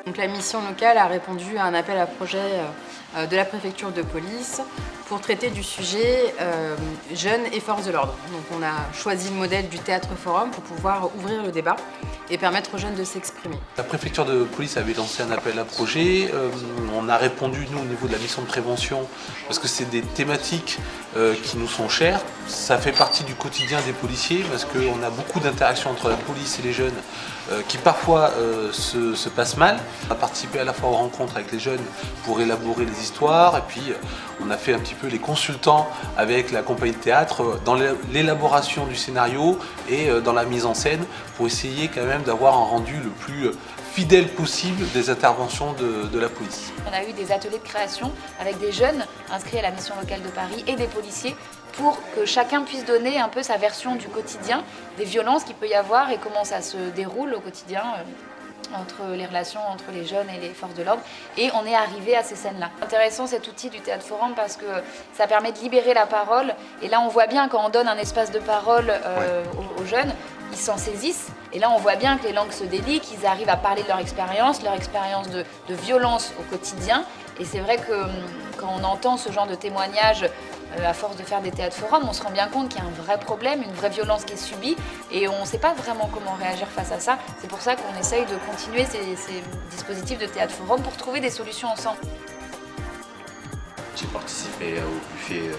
Donc la mission locale a répondu à un appel à projet de la préfecture de police pour traiter du sujet jeunes et forces de l'ordre. Donc on a choisi le modèle du Théâtre Forum pour pouvoir ouvrir le débat et permettre aux jeunes de s'exprimer. La préfecture de police avait lancé un appel à projet. On a répondu, nous, au niveau de la mission de prévention, parce que c'est des thématiques qui nous sont chères. Ça fait partie du quotidien des policiers, parce qu'on a beaucoup d'interactions entre la police et les jeunes qui parfois se passent mal. On a participé à la fois aux rencontres avec les jeunes pour élaborer les histoires, et puis on a fait un petit peu les consultants avec la compagnie de théâtre dans l'élaboration du scénario et dans la mise en scène pour essayer quand même d'avoir un rendu le plus fidèle possible des interventions de la police. On a eu des ateliers de création avec des jeunes inscrits à la mission locale de Paris et des policiers pour que chacun puisse donner un peu sa version du quotidien, des violences qu'il peut y avoir et comment ça se déroule au quotidien entre les relations entre les jeunes et les forces de l'ordre. Et on est arrivé à ces scènes-là. Intéressant cet outil du Théâtre Forum parce que ça permet de libérer la parole. Et là, on voit bien quand on donne un espace de parole aux jeunes, ils s'en saisissent. Et là, on voit bien que les langues se délient, qu'ils arrivent à parler de leur expérience de violence au quotidien. Et c'est vrai que quand on entend ce genre de témoignages, à force de faire des théâtres forums, on se rend bien compte qu'il y a un vrai problème, une vraie violence qui est subie et on ne sait pas vraiment comment réagir face à ça. C'est pour ça qu'on essaye de continuer ces dispositifs de théâtre forum pour trouver des solutions ensemble. J'ai participé au buffet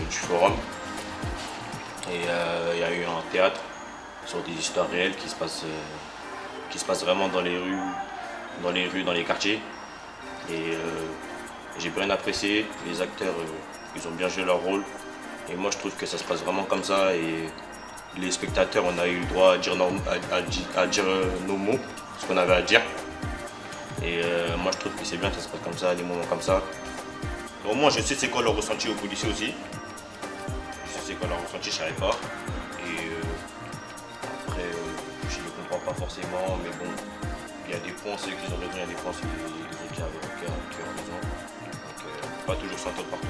du forum et il y a eu un théâtre sur des histoires réelles qui se passent vraiment dans les rues, dans les quartiers. Et j'ai bien apprécié, les acteurs ils ont bien joué leur rôle et moi je trouve que ça se passe vraiment comme ça et les spectateurs on a eu le droit à dire nos mots, ce qu'on avait à dire et moi je trouve que c'est bien que ça se passe comme ça, des moments comme ça. Au moins je sais c'est quoi leur ressenti aux policiers aussi, je sais c'est quoi leur ressenti chez Réfort et après je ne les comprends pas forcément mais bon il y a des points c'est qu'ils ont raison, il y a des points c'est les autres qui ont raison. Pas toujours s'entendre partout.